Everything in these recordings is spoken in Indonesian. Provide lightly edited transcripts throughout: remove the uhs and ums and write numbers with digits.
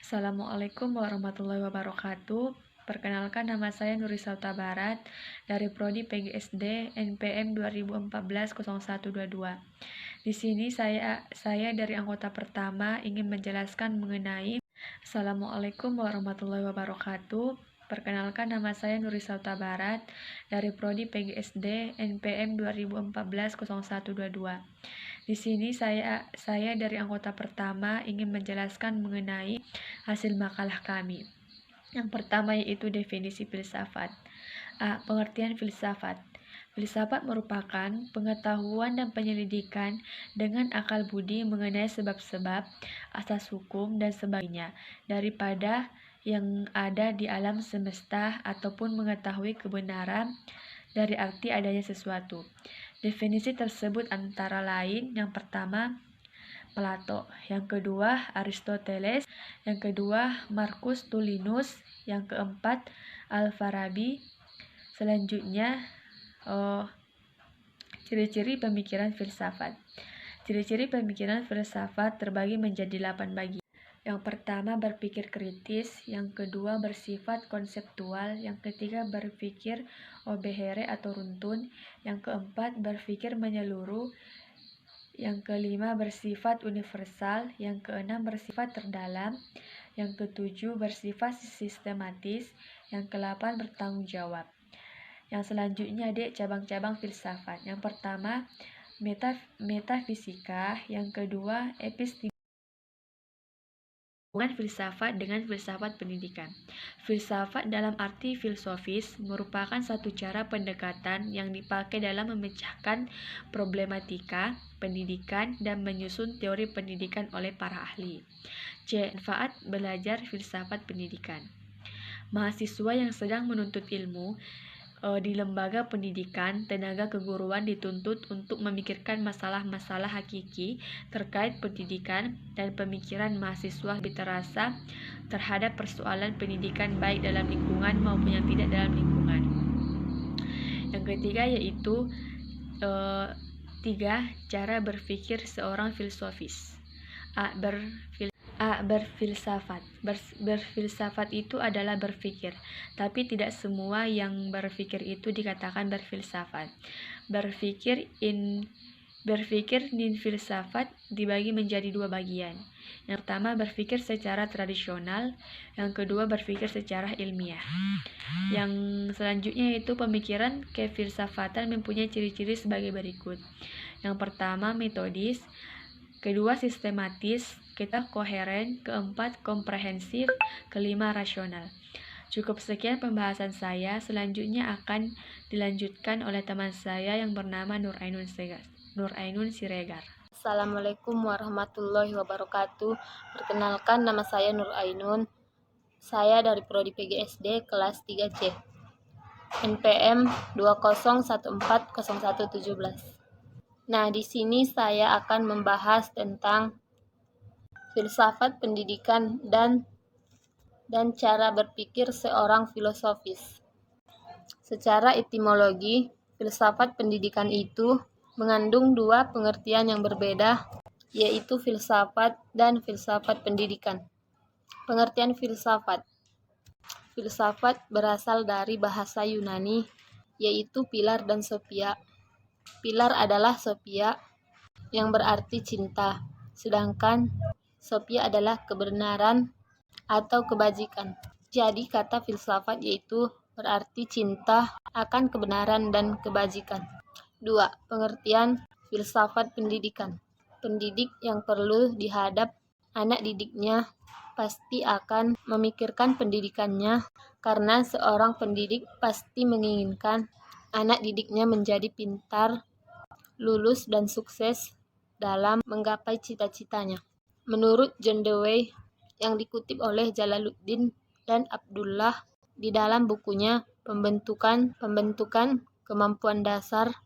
Assalamualaikum warahmatullahi wabarakatuh. Perkenalkan, nama saya Nurisa Huta Barat dari Prodi PGSD NPM 2014-0122. Di sini saya dari anggota pertama ingin menjelaskan mengenai Assalamualaikum warahmatullahi wabarakatuh. Perkenalkan, nama saya Nurisa Huta Barat dari Prodi PGSD NPM 2014-0122. Di sini saya dari anggota pertama ingin menjelaskan mengenai hasil makalah kami. Yang pertama yaitu definisi filsafat. Pengertian filsafat. Filsafat merupakan pengetahuan dan penyelidikan dengan akal budi mengenai sebab-sebab, asas hukum, dan sebagainya daripada yang ada di alam semesta ataupun mengetahui kebenaran dari arti adanya sesuatu. Definisi tersebut antara lain yang pertama Plato, yang kedua Aristoteles, yang kedua Marcus Tullinus, yang keempat Al-Farabi. Selanjutnya ciri-ciri pemikiran filsafat. Ciri-ciri pemikiran filsafat terbagi menjadi 8 bagian. Yang pertama berpikir kritis, yang kedua bersifat konseptual, yang ketiga berpikir obehere atau runtun, yang keempat berpikir menyeluruh, yang kelima bersifat universal, yang keenam bersifat terdalam, yang ketujuh bersifat sistematis, yang kedelapan bertanggung jawab. Yang selanjutnya cabang-cabang filsafat. Yang pertama metafisika, yang kedua epistemologi. Hubungan filsafat dengan filsafat pendidikan. Filsafat dalam arti filosofis merupakan satu cara pendekatan yang dipakai dalam memecahkan problematika pendidikan dan menyusun teori pendidikan oleh para ahli. Manfaat belajar filsafat pendidikan. Mahasiswa yang sedang menuntut ilmu di lembaga pendidikan, tenaga keguruan dituntut untuk memikirkan masalah-masalah hakiki terkait pendidikan dan pemikiran mahasiswa lebih terasa terhadap persoalan pendidikan baik dalam lingkungan maupun yang tidak dalam lingkungan. Yang ketiga yaitu 3 cara berpikir seorang filosofis. Berfilsafat. Berfilsafat itu adalah berpikir, tapi tidak semua yang berpikir itu dikatakan berfilsafat. Berpikir filsafat dibagi menjadi 2 bagian. Yang pertama berpikir secara tradisional, yang kedua berpikir secara ilmiah. Yang selanjutnya yaitu pemikiran kefilsafatan mempunyai ciri-ciri sebagai berikut. Yang pertama metodis, kedua sistematis, ketiga koheren, keempat komprehensif, kelima rasional. Cukup sekian pembahasan saya, selanjutnya akan dilanjutkan oleh teman saya yang bernama Nur Ainun Siregar. Assalamualaikum warahmatullahi wabarakatuh. Perkenalkan, nama saya Nur Ainun. Saya dari Prodi PGSD kelas 3C. NPM 20140117. Nah, di sini saya akan membahas tentang filsafat pendidikan dan cara berpikir seorang filosofis. Secara etimologi, filsafat pendidikan itu mengandung 2 pengertian yang berbeda, yaitu filsafat dan filsafat pendidikan. Pengertian filsafat. Filsafat berasal dari bahasa Yunani, yaitu pilar dan sophia. Pilar adalah sophia, yang berarti cinta, sedangkan sophia adalah kebenaran atau kebajikan. Jadi kata filsafat yaitu berarti cinta akan kebenaran dan kebajikan. 2. Pengertian filsafat pendidikan. Pendidik yang perlu dihadap anak didiknya pasti akan memikirkan pendidikannya, karena seorang pendidik pasti menginginkan anak didiknya menjadi pintar, lulus, dan sukses dalam menggapai cita-citanya. Menurut John Dewey yang dikutip oleh Jalaluddin dan Abdullah di dalam bukunya Pembentukan Kemampuan Dasar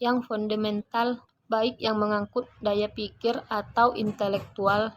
yang Fundamental, baik yang mengangkut daya pikir atau intelektual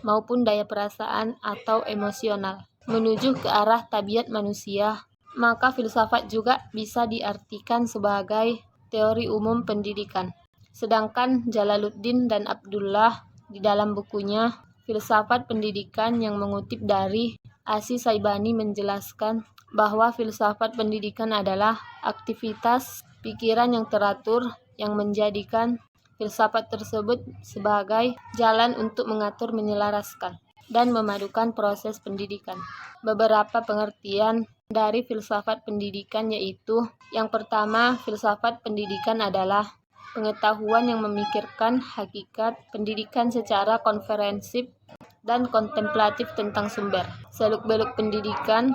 maupun daya perasaan atau emosional menuju ke arah tabiat manusia, maka filsafat juga bisa diartikan sebagai teori umum pendidikan. Sedangkan Jalaluddin dan Abdullah di dalam bukunya filsafat pendidikan yang mengutip dari Asi Saibani menjelaskan bahwa filsafat pendidikan adalah aktivitas pikiran yang teratur yang menjadikan filsafat tersebut sebagai jalan untuk mengatur, menyelaraskan, dan memadukan proses pendidikan. Beberapa pengertian dari filsafat pendidikan yaitu, yang pertama, filsafat pendidikan adalah pengetahuan yang memikirkan hakikat pendidikan secara konferensif dan kontemplatif tentang sumber, seluk-beluk pendidikan,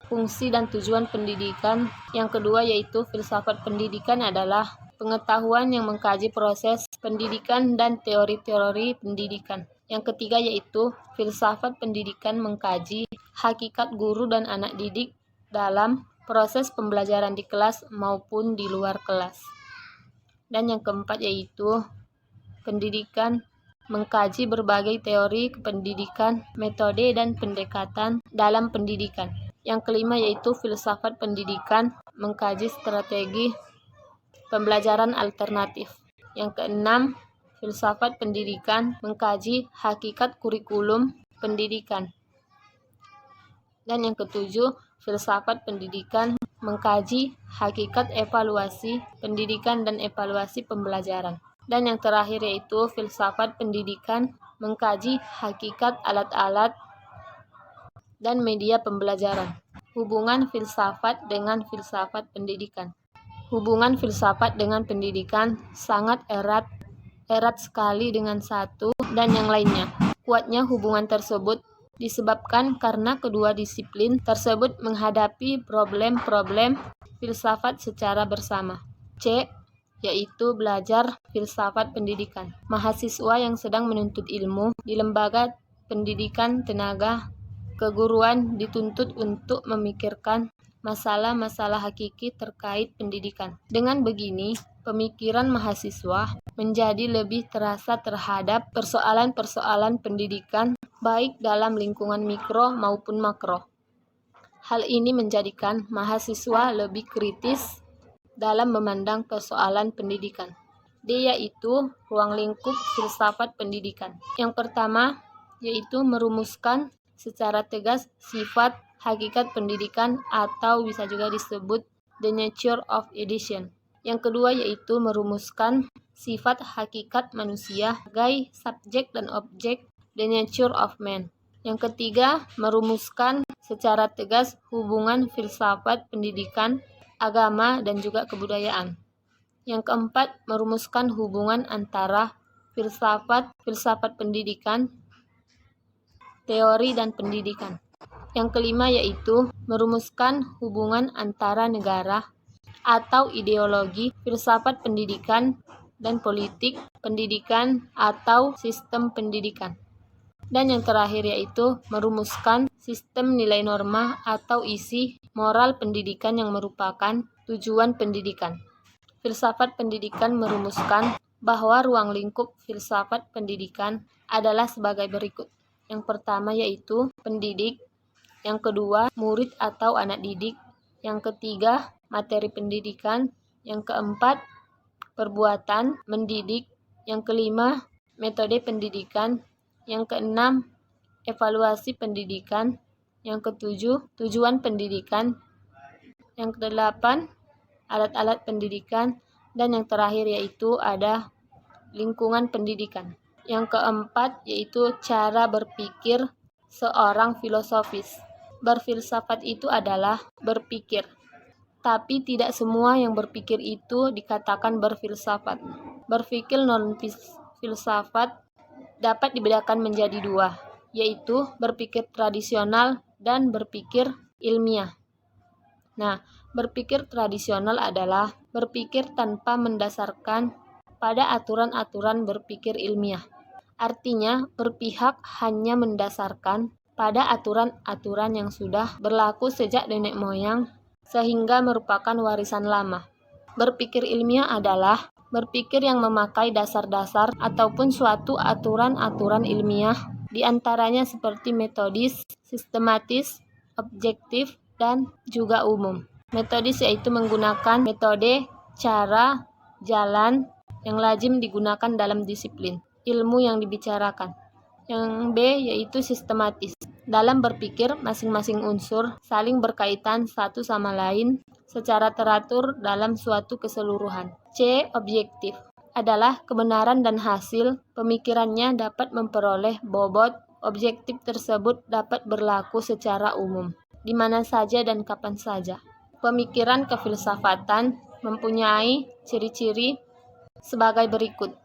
fungsi dan tujuan pendidikan. Yang kedua yaitu filsafat pendidikan adalah pengetahuan yang mengkaji proses pendidikan dan teori-teori pendidikan. Yang ketiga yaitu filsafat pendidikan mengkaji hakikat guru dan anak didik dalam proses pembelajaran di kelas maupun di luar kelas. Dan yang keempat yaitu pendidikan mengkaji berbagai teori pendidikan, metode, dan pendekatan dalam pendidikan. Yang kelima yaitu filsafat pendidikan mengkaji strategi pembelajaran alternatif. Yang keenam, filsafat pendidikan mengkaji hakikat kurikulum pendidikan. Dan yang ketujuh, filsafat pendidikan mengkaji hakikat evaluasi pendidikan dan evaluasi pembelajaran. Dan yang terakhir yaitu filsafat pendidikan mengkaji hakikat alat-alat dan media pembelajaran. Hubungan filsafat dengan filsafat pendidikan. Hubungan filsafat dengan pendidikan sangat erat sekali dengan satu dan yang lainnya. Kuatnya hubungan tersebut disebabkan karena kedua disiplin tersebut menghadapi problem-problem filsafat secara bersama. C. Yaitu belajar filsafat pendidikan. Mahasiswa yang sedang menuntut ilmu di lembaga pendidikan tenaga keguruan dituntut untuk memikirkan masalah-masalah hakiki terkait pendidikan. Dengan begini, pemikiran mahasiswa menjadi lebih terasa terhadap persoalan-persoalan pendidikan baik dalam lingkungan mikro maupun makro. Hal ini menjadikan mahasiswa lebih kritis dalam memandang persoalan pendidikan. D yaitu ruang lingkup filsafat pendidikan. Yang pertama yaitu merumuskan secara tegas sifat hakikat pendidikan atau bisa juga disebut the nature of education. Yang kedua yaitu merumuskan sifat hakikat manusia sebagai subjek dan objek, the nature of man. Yang ketiga, merumuskan secara tegas hubungan filsafat pendidikan, agama, dan juga kebudayaan. Yang keempat, merumuskan hubungan antara filsafat pendidikan, teori, dan pendidikan. Yang kelima yaitu merumuskan hubungan antara negara atau ideologi, filsafat pendidikan, dan politik pendidikan atau sistem pendidikan. Dan yang terakhir yaitu merumuskan sistem nilai norma atau isi moral pendidikan yang merupakan tujuan pendidikan. Filsafat pendidikan merumuskan bahwa ruang lingkup filsafat pendidikan adalah sebagai berikut. Yang pertama yaitu pendidik, yang kedua murid atau anak didik, yang ketiga materi pendidikan, yang keempat perbuatan mendidik, yang kelima metode pendidikan, yang keenam evaluasi pendidikan, yang ketujuh tujuan pendidikan, yang kedelapan alat-alat pendidikan, dan yang terakhir yaitu ada lingkungan pendidikan. Yang keempat yaitu cara berpikir seorang filosofis. Berfilsafat itu adalah berpikir, tapi tidak semua yang berpikir itu dikatakan berfilsafat. Berpikir non-filsafat dapat dibedakan menjadi dua, yaitu berpikir tradisional dan berpikir ilmiah. Nah, berpikir tradisional adalah berpikir tanpa mendasarkan pada aturan-aturan berpikir ilmiah. Artinya, berpihak hanya mendasarkan pada aturan-aturan yang sudah berlaku sejak nenek moyang, sehingga merupakan warisan lama. Berpikir ilmiah adalah berpikir yang memakai dasar-dasar ataupun suatu aturan-aturan ilmiah, di antaranya seperti metodis, sistematis, objektif, dan juga umum. Metodis yaitu menggunakan metode, cara, jalan yang lazim digunakan dalam disiplin ilmu yang dibicarakan. Yang B yaitu sistematis. Dalam berpikir, masing-masing unsur saling berkaitan satu sama lain secara teratur dalam suatu keseluruhan. C. Objektif adalah kebenaran dan hasil pemikirannya dapat memperoleh bobot. Objektif tersebut dapat berlaku secara umum, di mana saja dan kapan saja. Pemikiran kefilsafatan mempunyai ciri-ciri sebagai berikut.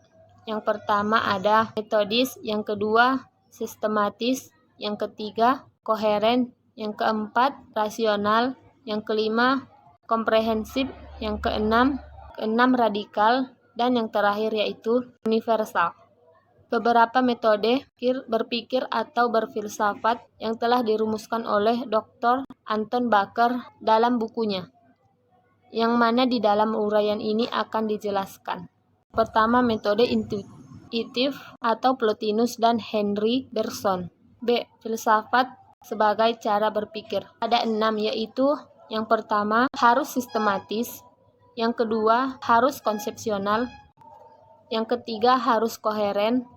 Yang pertama ada metodis, yang kedua sistematis, yang ketiga koheren, yang keempat rasional, yang kelima komprehensif, yang keenam radikal, dan yang terakhir yaitu universal. Beberapa metode berpikir atau berfilsafat yang telah dirumuskan oleh Dr. Anton Baker dalam bukunya, yang mana di dalam uraian ini akan dijelaskan. Pertama, metode intuitif atau Plotinus dan Henry Bergson. B. Filsafat sebagai cara berpikir. Ada 6, yaitu yang pertama harus sistematis, yang kedua harus konsepsional, yang ketiga harus koheren,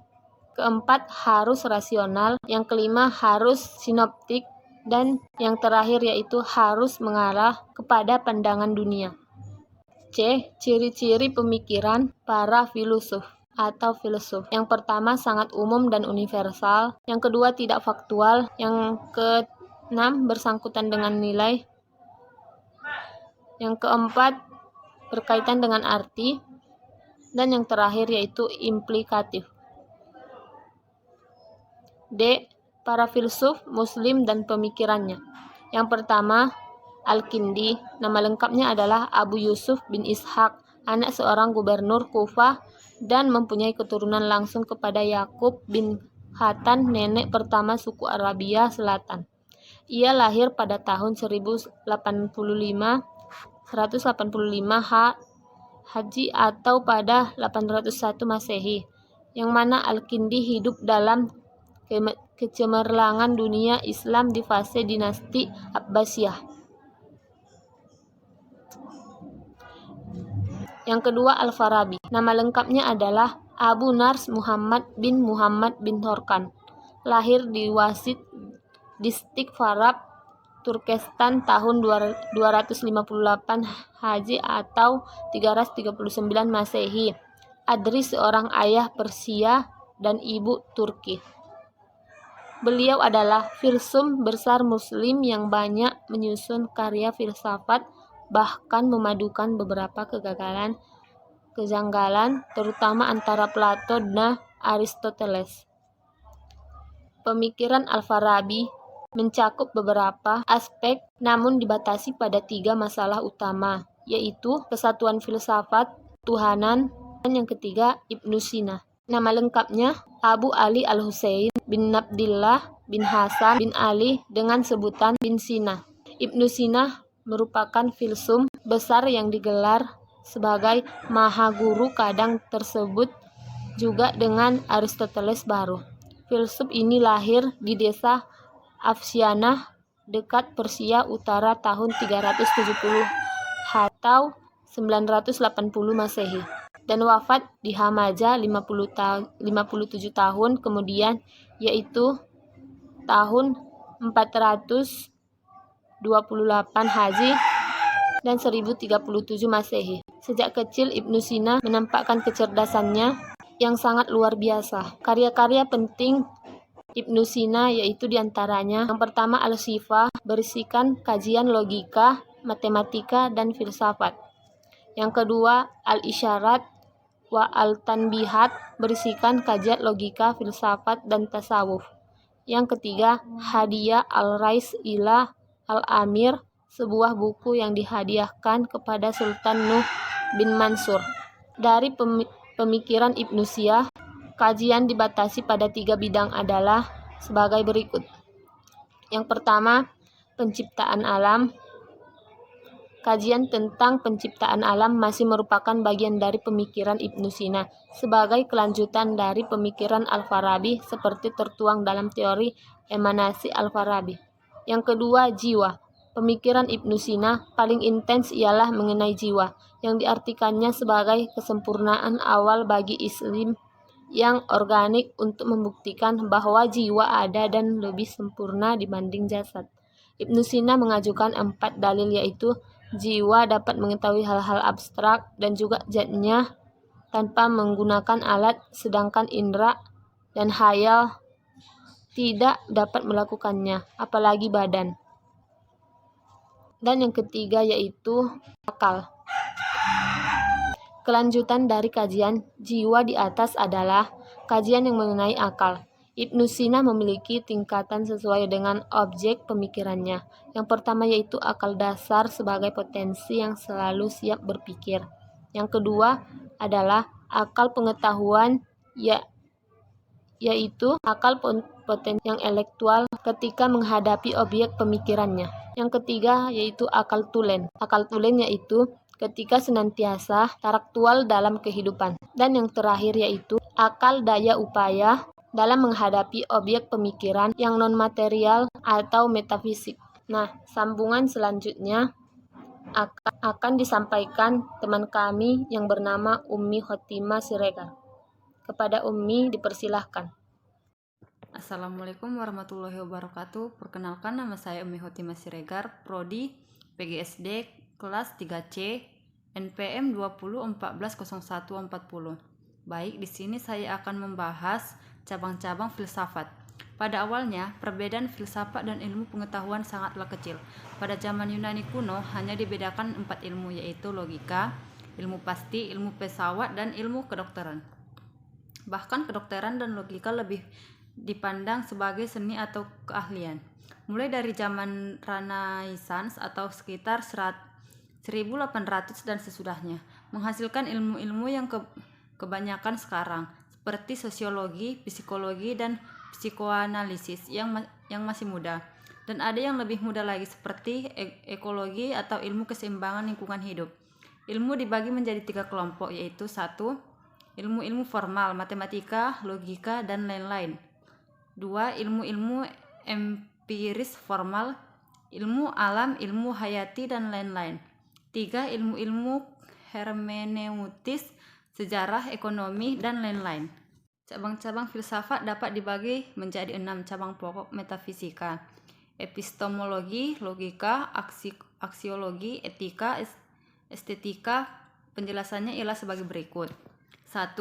keempat harus rasional, yang kelima harus sinoptik, dan yang terakhir yaitu harus mengarah kepada pandangan dunia. C. Ciri-ciri pemikiran para filosof atau filsuf. Yang pertama sangat umum dan universal, yang kedua tidak faktual, yang keenam bersangkutan dengan nilai, yang keempat berkaitan dengan arti, dan yang terakhir yaitu implikatif. D. Para filsuf Muslim dan pemikirannya. Yang pertama, Al-Kindi. Nama lengkapnya adalah Abu Yusuf bin Ishaq, anak seorang gubernur Kufah dan mempunyai keturunan langsung kepada Yakub bin Hatan, nenek pertama suku Arabia Selatan. Ia lahir pada tahun 185 Haji atau pada 801 Masehi, yang mana Al-Kindi hidup dalam kecemerlangan dunia Islam di fase dinasti Abbasiyah. Yang kedua, Al-Farabi. Nama lengkapnya adalah Abu Nars Muhammad bin Horkan. Lahir di Wasit, distrik Farab, Turkestan tahun 258 Haji atau 339 Masehi. Adri seorang ayah Persia dan ibu Turki. Beliau adalah filsuf besar Muslim yang banyak menyusun karya filsafat, bahkan memadukan beberapa kejanggalan, terutama antara Plato dan Aristoteles. Pemikiran Al-Farabi mencakup beberapa aspek, namun dibatasi pada 3 masalah utama, yaitu kesatuan filsafat, Tuhanan, dan yang ketiga Ibnu Sina. Nama lengkapnya Abu Ali Al-Husain bin Abdillah bin Hasan bin Ali dengan sebutan bin Sina. Ibnu Sina merupakan filsuf besar yang digelar sebagai maha guru, kadang tersebut juga dengan Aristoteles baru. Filsuf ini lahir di desa Afsyanah dekat Persia Utara tahun 370 atau 980 Masehi. Dan wafat di Hamaja 57 tahun kemudian, yaitu tahun 428 Haji dan 1037 Masehi. Sejak kecil Ibnu Sina menampakkan kecerdasannya yang sangat luar biasa. Karya-karya penting Ibnu Sina yaitu diantaranya yang pertama Al-Shifah, berisikan kajian logika, matematika, dan filsafat. Yang kedua Al-Isyarat wa Al-Tanbihat, berisikan kajian logika, filsafat, dan tasawuf. Yang ketiga Hadiah Al-Rais ila Al-Amir, sebuah buku yang dihadiahkan kepada Sultan Nuh bin Mansur. Dari pemikiran Ibnu Sina, kajian dibatasi pada 3 bidang adalah sebagai berikut. Yang pertama, penciptaan alam. Kajian tentang penciptaan alam masih merupakan bagian dari pemikiran Ibnu Sina sebagai kelanjutan dari pemikiran Al-Farabi seperti tertuang dalam teori emanasi Al-Farabi. Yang kedua, jiwa. Pemikiran Ibnu Sina paling intens ialah mengenai jiwa, yang diartikannya sebagai kesempurnaan awal bagi Islam yang organik untuk membuktikan bahwa jiwa ada dan lebih sempurna dibanding jasad. Ibnu Sina mengajukan 4 dalil, yaitu jiwa dapat mengetahui hal-hal abstrak dan juga zatnya tanpa menggunakan alat, sedangkan indera dan khayal tidak dapat melakukannya, apalagi badan. Dan yang ketiga yaitu akal. Kelanjutan dari kajian jiwa di atas adalah kajian yang mengenai akal. Ibnu Sina memiliki tingkatan sesuai dengan objek pemikirannya. Yang pertama yaitu akal dasar sebagai potensi yang selalu siap berpikir. Yang kedua adalah akal pengetahuan, yaitu akal potensi yang intelektual ketika menghadapi objek pemikirannya. Yang ketiga yaitu akal tulen. Akal tulen yaitu ketika senantiasa taraktual dalam kehidupan. Dan yang terakhir yaitu akal daya upaya dalam menghadapi objek pemikiran yang non-material atau metafisik. Nah, sambungan selanjutnya akan disampaikan teman kami yang bernama Ummi Khotimah Siregar. Kepada Ummi dipersilahkan. Assalamualaikum warahmatullahi wabarakatuh. Perkenalkan, nama saya Ummi Khotimah Siregar, Prodi PGSD kelas 3C, NPM 20140140. Baik, di sini saya akan membahas cabang-cabang filsafat. Pada awalnya, perbedaan filsafat dan ilmu pengetahuan sangatlah kecil. Pada zaman Yunani kuno, hanya dibedakan 4 ilmu, yaitu logika, ilmu pasti, ilmu pesawat, dan ilmu kedokteran. Bahkan kedokteran dan logika lebih dipandang sebagai seni atau keahlian. Mulai dari zaman Renaissance atau sekitar 1800 dan sesudahnya, menghasilkan ilmu-ilmu yang kebanyakan sekarang, seperti sosiologi, psikologi, dan psikoanalisis yang masih muda. Dan ada yang lebih muda lagi seperti ekologi atau ilmu keseimbangan lingkungan hidup. Ilmu dibagi menjadi 3 kelompok, yaitu 1. Ilmu-ilmu formal, matematika, logika, dan lain-lain. 2. Ilmu-ilmu empiris formal, ilmu alam, ilmu hayati, dan lain-lain. 3. Ilmu-ilmu hermeneutis, sejarah, ekonomi, dan lain-lain. Cabang-cabang filsafat dapat dibagi menjadi 6 cabang pokok: metafisika, epistemologi, logika, aksiologi, etika, estetika. Penjelasannya ialah sebagai berikut. 1.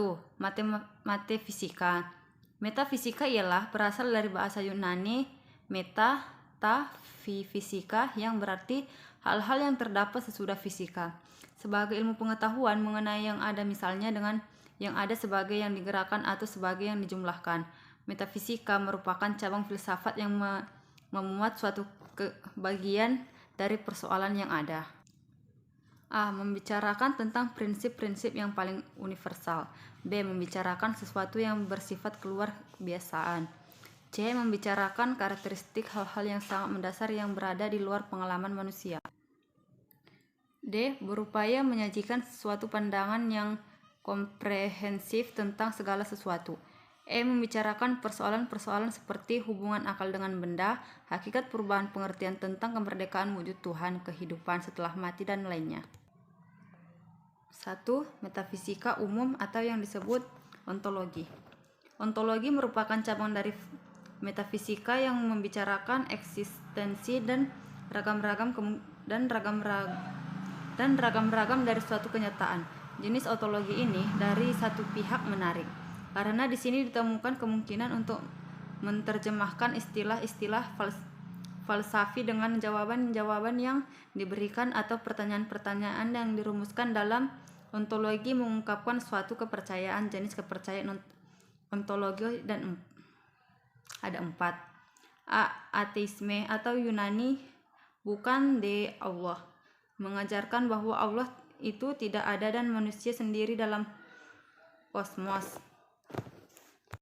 Metafisika. Metafisika ialah berasal dari bahasa Yunani meta, fisika, yang berarti hal-hal yang terdapat sesudah fisika. Sebagai ilmu pengetahuan mengenai yang ada, misalnya dengan yang ada sebagai yang digerakkan atau sebagai yang dijumlahkan. Metafisika merupakan cabang filsafat yang memuat suatu bagian dari persoalan yang ada. A. Membicarakan tentang prinsip-prinsip yang paling universal. B. Membicarakan sesuatu yang bersifat keluar kebiasaan. C. Membicarakan karakteristik hal-hal yang sangat mendasar yang berada di luar pengalaman manusia. D. Berupaya menyajikan suatu pandangan yang komprehensif tentang segala sesuatu. E. Membicarakan persoalan-persoalan seperti hubungan akal dengan benda, hakikat perubahan pengertian tentang kemerdekaan wujud Tuhan, kehidupan setelah mati, dan lainnya. 1. Metafisika umum atau yang disebut ontologi. Ontologi merupakan cabang dari metafisika yang membicarakan eksistensi dan ragam-ragam dari suatu kenyataan. Jenis ontologi ini dari satu pihak menarik, karena di sini ditemukan kemungkinan untuk menerjemahkan istilah-istilah falsafi dengan jawaban-jawaban yang diberikan atau pertanyaan-pertanyaan yang dirumuskan dalam ontologi mengungkapkan suatu kepercayaan. Jenis kepercayaan ontologi dan ada 4. A. Ateisme atau Yunani bukan de Allah, mengajarkan bahwa Allah itu tidak ada dan manusia sendiri dalam kosmos.